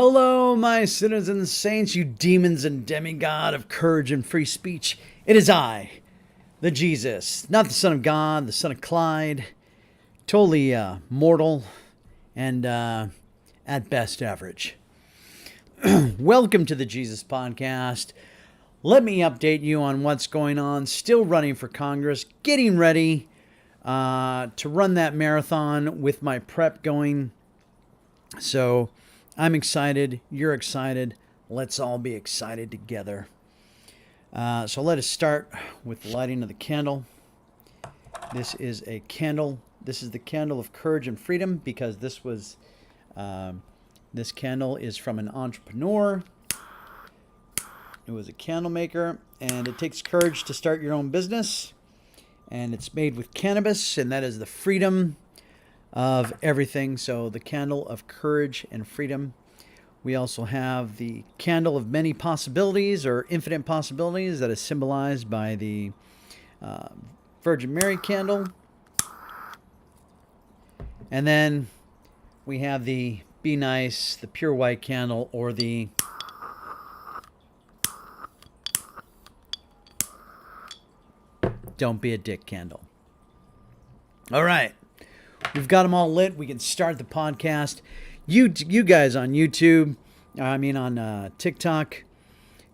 Hello, my sinners and saints, you demons and demigod of courage and free speech. It is I, the Gezus, not the son of God, the son of Clyde, totally mortal and at best average. Welcome to the Gezus Podcast. Let me update you on what's going on. Still running for Congress, getting ready to run that marathon with my prep going. So I'm excited. You're excited. Let's all be excited together. So let us start with the lighting of the candle. This is a candle. This is the candle of courage and freedom because this candle is from an entrepreneur. It was a candle maker, and it takes courage to start your own business. And it's made with cannabis, and that is the freedom of everything. So the candle of courage and freedom. We also have the candle of many possibilities or infinite possibilities that is symbolized by the Virgin Mary candle. And then we have the Be Nice, the pure white candle, or the Don't Be a Dick candle. All right. We've got them all lit. We can start the podcast. You guys on YouTube, on TikTok,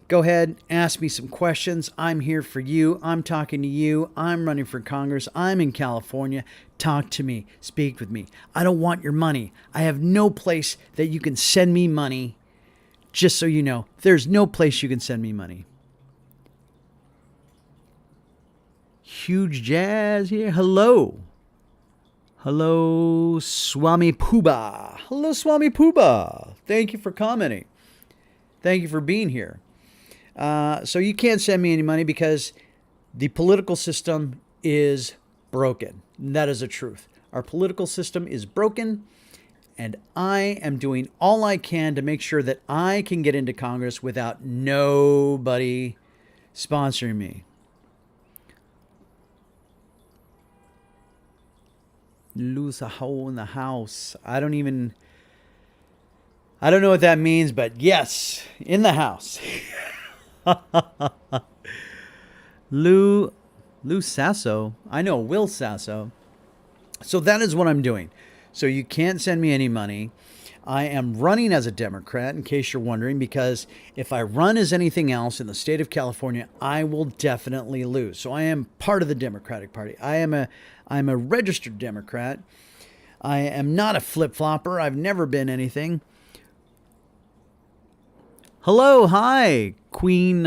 go ahead, ask me some questions. I'm here for you. I'm talking to you. I'm running for Congress. I'm in California. Talk to me. Speak with me. I don't want your money. I have no place that you can send me money. Just so you know, there's no place you can send me money. Huge jazz here. Hello, Swami Pooba. Hello, Swami Pooba. Thank you for commenting. Thank you for being here. So you can't send me any money because the political system is broken. That is the truth. Our political system is broken, and I am doing all I can to make sure that I can get into Congress without nobody sponsoring me. Lose a hole in the house. I don't know what that means, but yes, in the house. Lou Sasso. I know Will Sasso. So that is what I'm doing. So you can't send me any money. I am running as a Democrat, in case you're wondering, because if I run as anything else in the state of California, I will definitely lose. So I am part of the Democratic Party. I'm a registered Democrat. I am not a flip-flopper. I've never been anything. Hello, hi, Queen.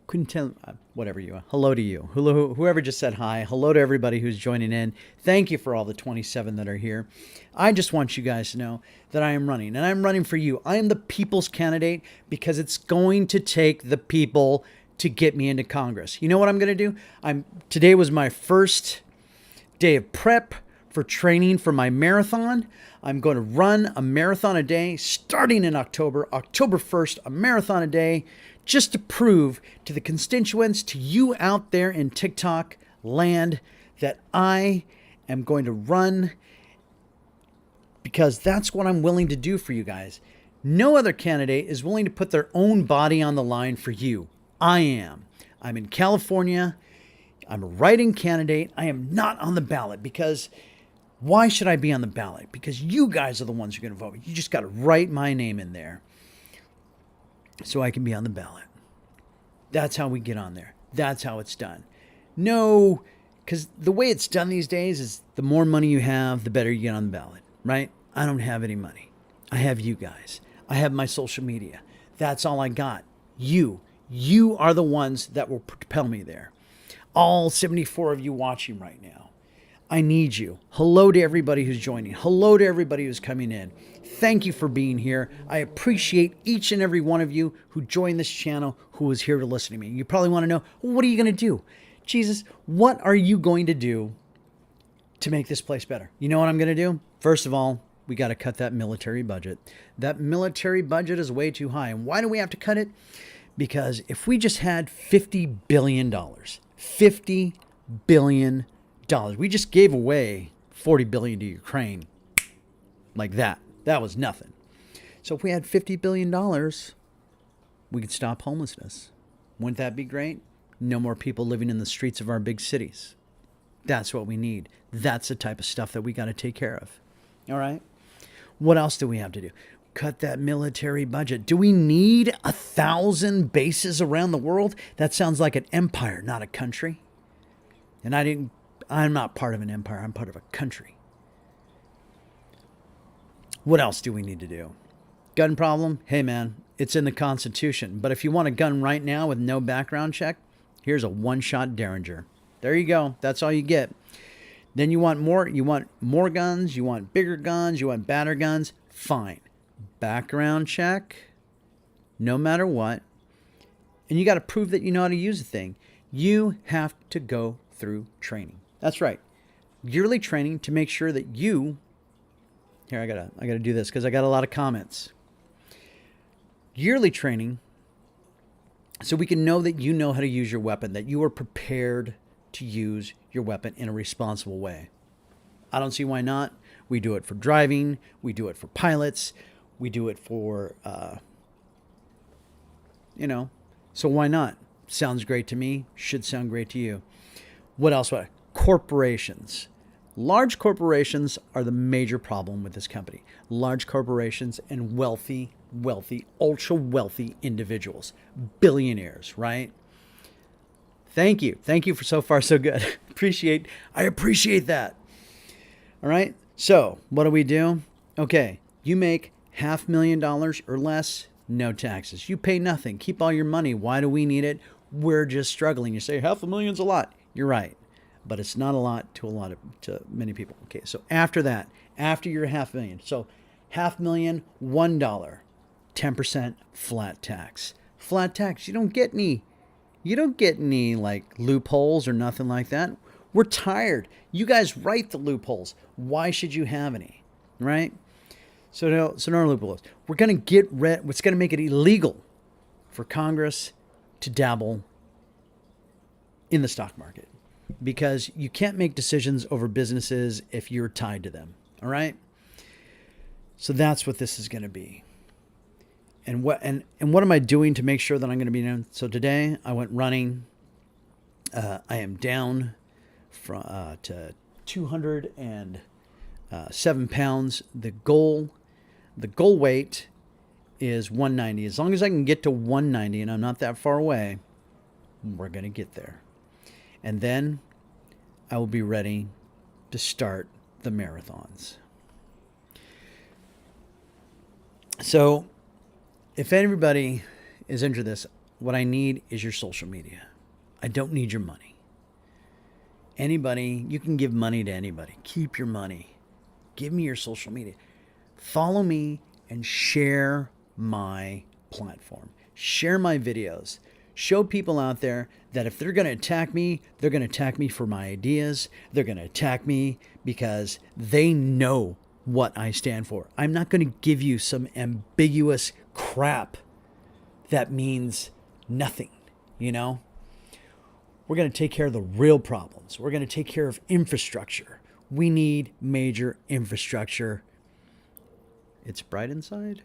Couldn't tell. Whatever you are. Hello to you. Hello, whoever just said hi. Hello to everybody who's joining in. Thank you for all the 27 that are here. I just want you guys to know that I am running, and I'm running for you. I am the people's candidate because it's going to take the people to get me into Congress. You know what I'm going to do? Today was my first day of prep for training for my marathon. I'm going to run a marathon a day starting in October 1st, a marathon a day, just to prove to the constituents, to you out there in TikTok land, that I am going to run because that's what I'm willing to do for you guys. No other candidate is willing to put their own body on the line for you. I am. I'm in California. I'm a write-in candidate. I am not on the ballot because why should I be on the ballot? Because you guys are the ones who are going to vote. You just got to write my name in there so I can be on the ballot. That's how we get on there. That's how it's done. No, because the way it's done these days is the more money you have, the better you get on the ballot, right? I don't have any money. I have you guys. I have my social media. That's all I got. You are the ones that will propel me there. All 74 of you watching right now. I need you. Hello to everybody who's joining. Hello to everybody who's coming in. Thank you for being here. I appreciate each and every one of you who joined this channel, who is here to listen to me. You probably want to know, well, what are you going to do? Jesus, what are you going to do to make this place better? You know what I'm going to do? First of all, we got to cut that military budget. That military budget is way too high. And why do we have to cut it? Because if we just had $50 billion, $50 billion, we just gave away $40 billion to Ukraine. like that. That was nothing. So if we had $50 billion, we could stop homelessness. Wouldn't that be great? No more people living in the streets of our big cities. That's what we need. That's the type of stuff that we got to take care of. All right? What else do we have to do? Cut that military budget. Do we need 1,000 bases around the world? That sounds like an empire, not a country. And I'm not part of an empire. I'm part of a country. What else do we need to do? Gun problem? Hey, man, it's in the Constitution. But if you want a gun right now with no background check, here's a one-shot Derringer. There you go. That's all you get. Then you want more guns, you want bigger guns, you want badder guns. Fine. Background check, no matter what. And you got to prove that you know how to use the thing. You have to go through training. That's right. Yearly training to make sure that you... Here, I gotta do this because I got a lot of comments. Yearly training so we can know that you know how to use your weapon, that you are prepared to use your weapon in a responsible way. I don't see why not. We do it for driving. We do it for pilots. We do it for, so why not? Sounds great to me. Should sound great to you. What else? What? Corporations. Large corporations are the major problem with this company. Large corporations and wealthy, ultra wealthy individuals. Billionaires, right? Thank you. Thank you for so far so good. I appreciate that. All right. So what do? Okay. You make $500,000 or less, no taxes. You pay nothing. Keep all your money. Why do we need it? We're just struggling. You say $500,000's a lot. You're right. But it's not a lot to many people. Okay. So after that, after your $500,000, so $500,000, $1, 10% flat tax. Flat tax. You don't get any like loopholes or nothing like that. We're tired. You guys write the loopholes. Why should you have any? Right? So no loopholes. We're going to get rid. What's going to make it illegal for Congress to dabble in the stock market, because you can't make decisions over businesses if you're tied to them. All right. So that's what this is going to be. And what am I doing to make sure that I'm going to be down? So today I went running. I am down to 207 pounds. The goal weight is 190. As long as I can get to 190, and I'm not that far away, we're going to get there. And then I will be ready to start the marathons. So if anybody is into this, what I need is your social media. I don't need your money. Anybody, you can give money to anybody. Keep your money. Give me your social media. Follow me and share my platform. Share my videos. Show people out there that if they're going to attack me, they're going to attack me for my ideas. They're going to attack me because they know what I stand for. I'm not going to give you some ambiguous crap that means nothing, you know? We're going to take care of the real problems. We're going to take care of infrastructure. We need major infrastructure. It's bright inside?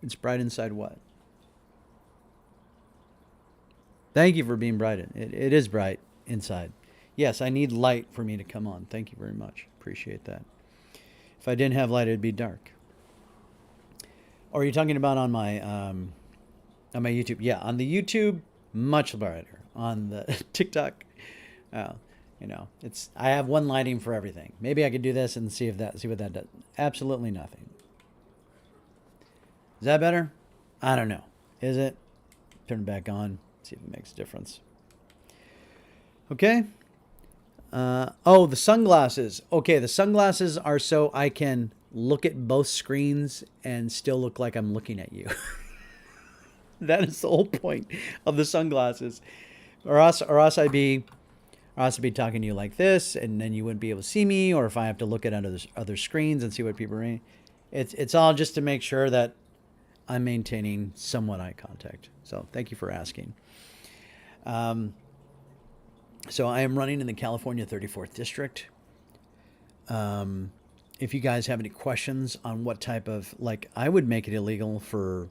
It's bright inside what? Thank you for being bright. It is bright inside. Yes, I need light for me to come on. Thank you very much. Appreciate that. If I didn't have light, it'd be dark. Or are you talking about on my YouTube? Yeah, on the YouTube, much brighter. On the TikTok, I have one lighting for everything. Maybe I could do this and see what that does. Absolutely nothing. Is that better? I don't know. Is it? Turn it back on. See if it makes a difference. Okay. The sunglasses. Okay, the sunglasses are so I can look at both screens and still look like I'm looking at you. That is the whole point of the sunglasses. Or else I'd be talking to you like this, and then you wouldn't be able to see me. Or if I have to look at other screens and see what people are reading, it's all just to make sure that I'm maintaining somewhat eye contact. So thank you for asking. So I am running in the California 34th District. if you guys have any questions on what type of, like, I would make it illegal for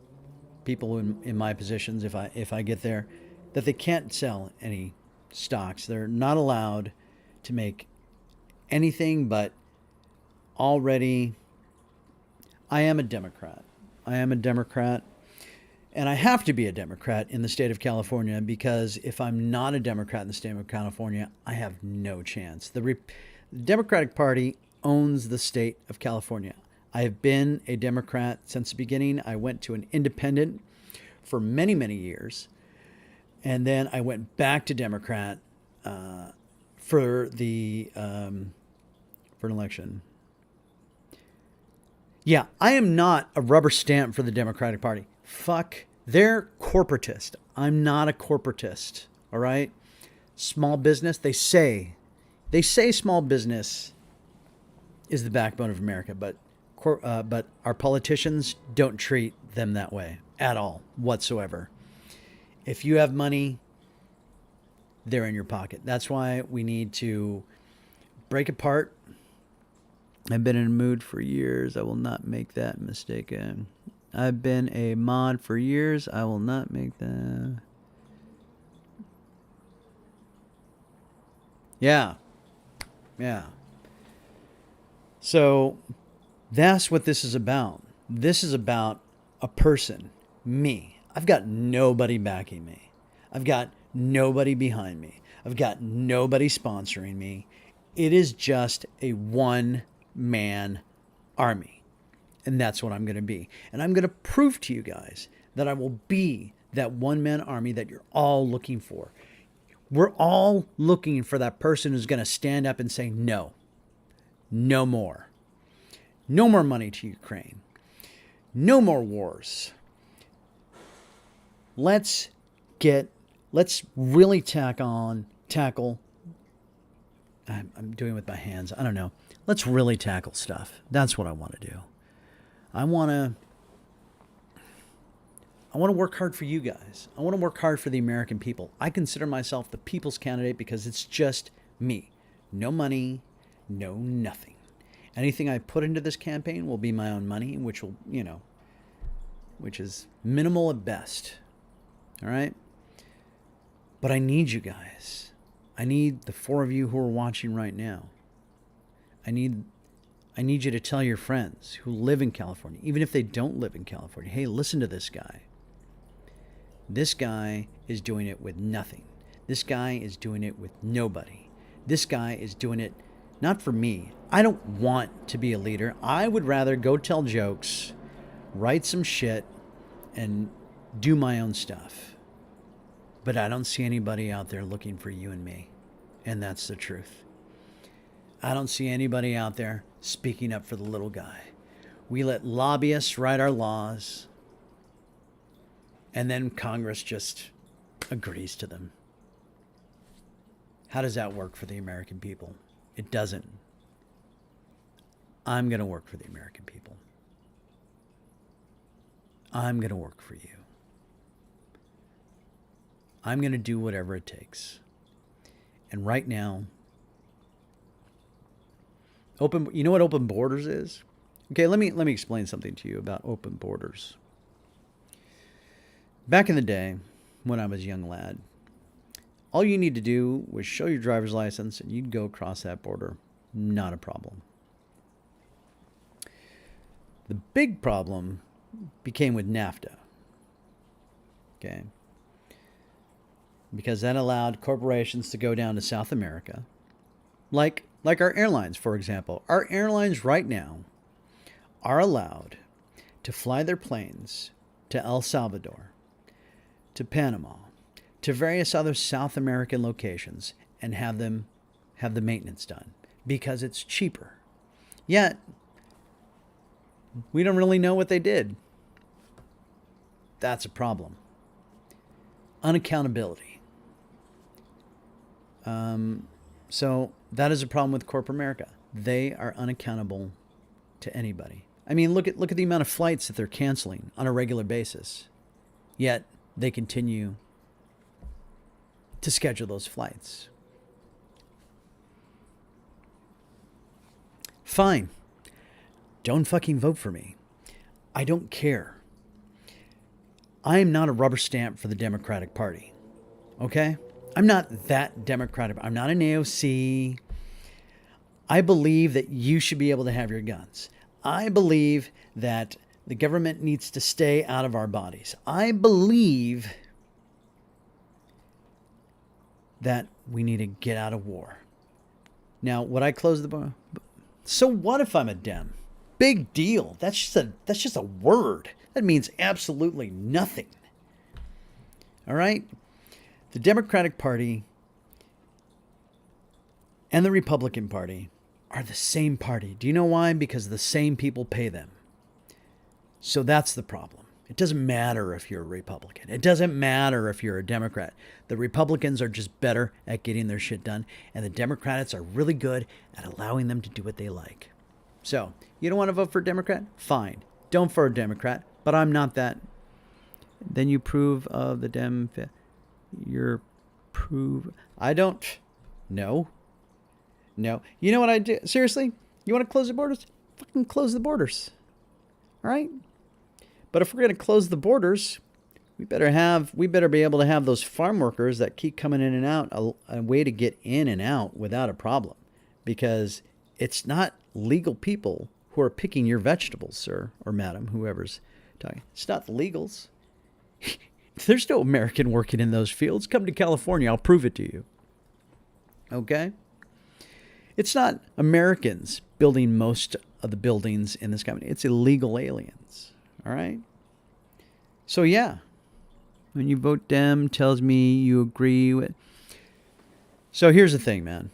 people in my positions if I get there, that they can't sell any stocks. They're not allowed to make anything but already. I am a Democrat. And I have to be a Democrat in the state of California, because if I'm not a Democrat in the state of California, I have no chance. The Democratic Party owns the state of California. I have been a Democrat since the beginning. I went to an independent for many, many years. And then I went back to Democrat for an election. Yeah, I am not a rubber stamp for the Democratic Party. Fuck, they're corporatist. I'm not a corporatist, all right? Small business, they say small business is the backbone of America, but our politicians don't treat them that way at all, whatsoever. If you have money, they're in your pocket. That's why we need to break apart. I've been in a mood for years. I will not make that mistake. I've been a mod for years. I will not make that. Yeah. So that's what this is about. This is about a person, me. I've got nobody backing me. I've got nobody behind me. I've got nobody sponsoring me. It is just a one-man army. And that's what I'm going to be. And I'm going to prove to you guys that I will be that one-man army that you're all looking for. We're all looking for that person who's going to stand up and say, no more. No more money to Ukraine. No more wars. Let's really tackle, I'm doing it with my hands. I don't know. Let's really tackle stuff. That's what I want to do. I want to work hard for you guys. I want to work hard for the American people. I consider myself the people's candidate because it's just me. No money, no nothing. Anything I put into this campaign will be my own money, which is minimal at best. All right? But I need you guys. I need the 4 of you who are watching right now. I need you to tell your friends who live in California, even if they don't live in California, hey, listen to this guy. This guy is doing it with nothing. This guy is doing it with nobody. This guy is doing it not for me. I don't want to be a leader. I would rather go tell jokes, write some shit, and do my own stuff. But I don't see anybody out there looking for you and me. And that's the truth. I don't see anybody out there speaking up for the little guy. We let lobbyists write our laws, and then Congress just agrees to them. How does that work for the American people? It doesn't. I'm going to work for the American people. I'm going to work for you. I'm going to do whatever it takes. And right now, you know what open borders is? Okay, let me explain something to you about open borders. Back in the day, when I was a young lad, all you need to do was show your driver's license and you'd go across that border. Not a problem. The big problem became with NAFTA. Okay? Because that allowed corporations to go down to South America. Like our airlines, for example. Our airlines right now are allowed to fly their planes to El Salvador, to Panama, to various other South American locations and have the maintenance done because it's cheaper. Yet, we don't really know what they did. That's a problem. Unaccountability. So that is a problem with corporate America. They are unaccountable to anybody. I mean, look at the amount of flights that they're canceling on a regular basis. Yet they continue to schedule those flights. Fine. don't fucking vote for me. I don't care. I am not a rubber stamp for the Democratic Party. Okay? I'm not that Democratic. I'm not an AOC. I believe that you should be able to have your guns. I believe that the government needs to stay out of our bodies. I believe that we need to get out of war. Now, would I close the bar? So what if I'm a Dem? Big deal. That's just a word. That means absolutely nothing. All right? The Democratic Party and the Republican Party are the same party. Do you know why? Because the same people pay them. So that's the problem. It doesn't matter if you're a Republican. It doesn't matter if you're a Democrat. The Republicans are just better at getting their shit done, and the Democrats are really good at allowing them to do what they like. So, you don't want to vote for a Democrat? Fine. Don't for a Democrat, but I'm not that. Then you prove of the Dem... You're prove... I don't... No. No. You know what I do? Seriously? You want to close the borders? Fucking close the borders. All right? But if we're going to close the borders, we better be able to have those farm workers that keep coming in and out, a way to get in and out without a problem. Because it's not legal people who are picking your vegetables, sir or madam, whoever's talking. It's not the legals. There's no American working in those fields. Come to California. I'll prove it to you. Okay? It's not Americans building most of the buildings in this company. It's illegal aliens. All right? So, yeah. When you vote Dem, tells me you agree with... So, here's the thing, man.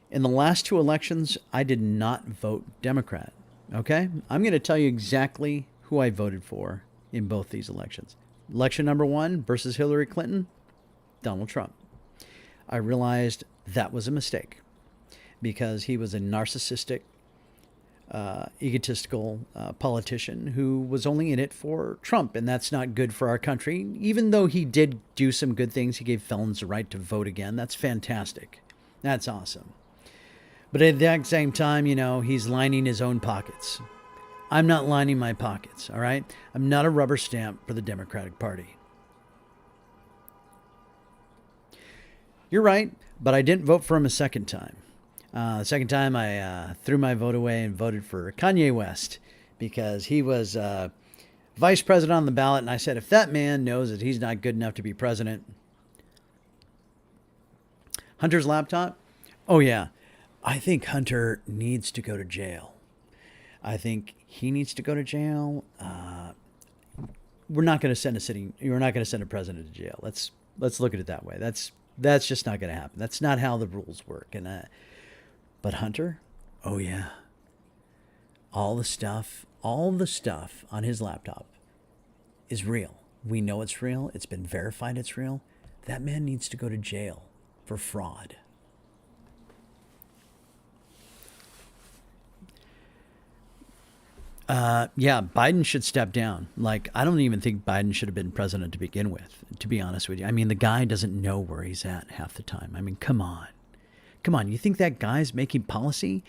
In the last two elections, I did not vote Democrat. Okay? I'm going to tell you exactly who I voted for in both these elections. Election number 1 versus Hillary Clinton, Donald Trump. I realized that was a mistake because he was a narcissistic, egotistical politician who was only in it for Trump, and that's not good for our country. Even though he did do some good things, he gave felons the right to vote again. That's fantastic. That's awesome. But at the exact same time, you know, he's lining his own pockets. I'm not lining my pockets, all right? I'm not a rubber stamp for the Democratic Party. You're right, but I didn't vote for him a second time. The second time, I threw my vote away and voted for Kanye West because he was vice president on the ballot, and I said, if that man knows that he's not good enough to be president... Hunter's laptop? Oh, yeah. I think Hunter needs to go to jail. I think he needs to go to jail. We're not going to send you're not going to send a president to jail. Let's look at it that way. That's just not going to happen. That's not how the rules work. And but Hunter, oh yeah, all the stuff on his laptop is real. We know it's real. It's been verified it's real. That man needs to go to jail for fraud. Yeah, Biden should step down. Like, I don't even think Biden should have been president to begin with, to be honest with you. I mean, the guy doesn't know where he's at half the time. I mean, come on. Come on, you think that guy's making policy?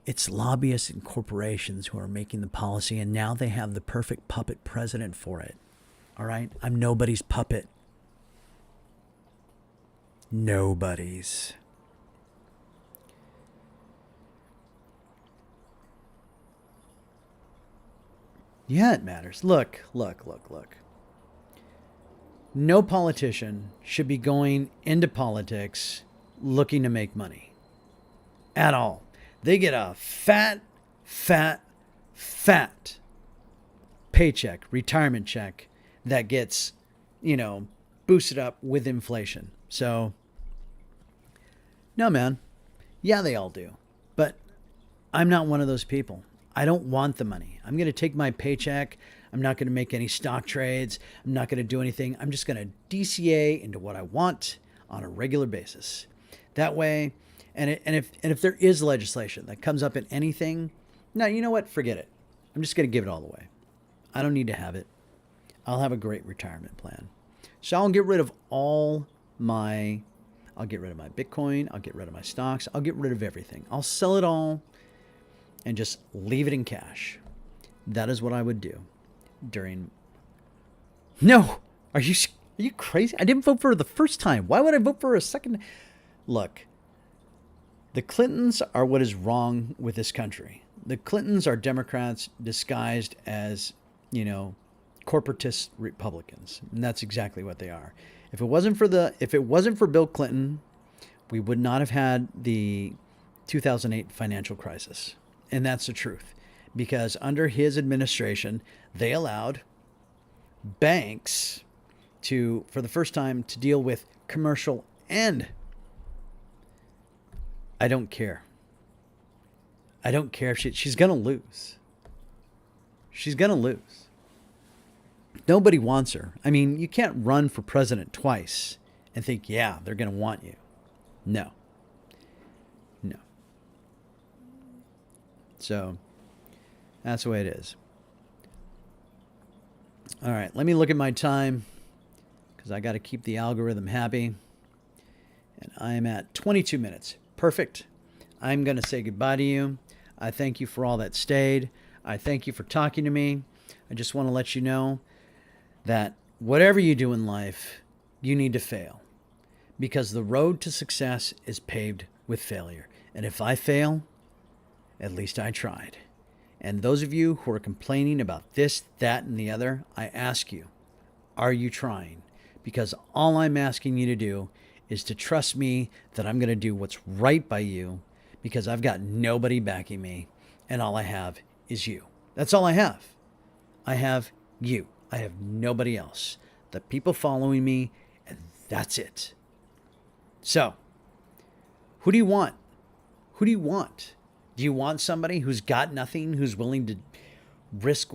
It's lobbyists and corporations who are making the policy, and now they have the perfect puppet president for it. All right? I'm nobody's puppet. Nobody's. Yeah, it matters. Look. No politician should be going into politics looking to make money. At all. They get a fat paycheck, retirement check that gets, boosted up with inflation. So, no, man. Yeah, they all do. But I'm not one of those people. I don't want the money. I'm going to take my paycheck. I'm not going to make any stock trades. I'm not going to do anything. I'm just going to DCA into what I want on a regular basis. That way, and if there is legislation that comes up in anything, no, you know what? Forget it. I'm just going to give it all away. I don't need to have it. I'll have a great retirement plan. So I'll get rid of I'll get rid of my Bitcoin. I'll get rid of my stocks. I'll get rid of everything. I'll sell it all. and just leave it in cash. That is what I would do during... No! Are you crazy? I didn't vote for her the first time. Why would I vote for her a second? Look, the Clintons are what is wrong with this country. The Clintons are Democrats disguised as, corporatist Republicans. And that's exactly what they are. If it wasn't for Bill Clinton, we would not have had the 2008 financial crisis. And that's the truth. Because under his administration, they allowed banks to, for the first time, to deal with commercial and I don't care. I don't care if she's going to lose. She's going to lose. Nobody wants her. I mean, you can't run for president twice and think, yeah, they're going to want you. No. No. So that's the way it is. All right, let me look at my time because I got to keep the algorithm happy. And I am at 22 minutes. Perfect. I'm going to say goodbye to you. I thank you for all that stayed. I thank you for talking to me. I just want to let you know that whatever you do in life, you need to fail. Because the road to success is paved with failure. And if I fail, at least I tried. And those of you who are complaining about this, that, and the other, I ask you, are you trying? Because all I'm asking you to do is to trust me that I'm going to do what's right by you because I've got nobody backing me and all I have is you. That's all I have. I have you. I have nobody else. The people following me, and that's it. So, who do you want? Who do you want? Do you want somebody who's got nothing, who's willing to risk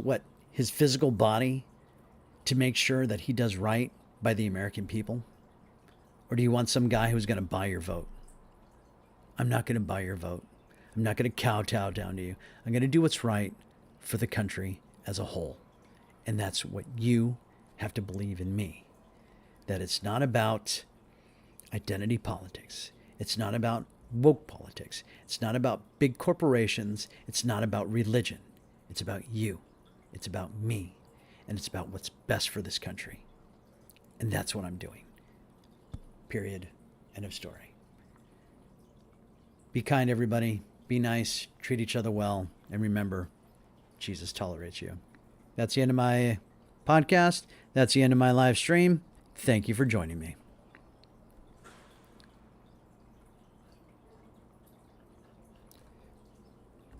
his physical body to make sure that he does right by the American people? Or do you want some guy who's going to buy your vote? I'm not going to buy your vote. I'm not going to kowtow down to you. I'm going to do what's right for the country as a whole. And that's what you have to believe in me. That it's not about identity politics. It's not about woke politics. It's not about big corporations. It's not about religion. It's about you. It's about me. And it's about what's best for this country. And that's what I'm doing. Period. End of story. Be kind, everybody. Be nice. Treat each other well. And remember, Jesus tolerates you. That's the end of my podcast. That's the end of my live stream. Thank you for joining me.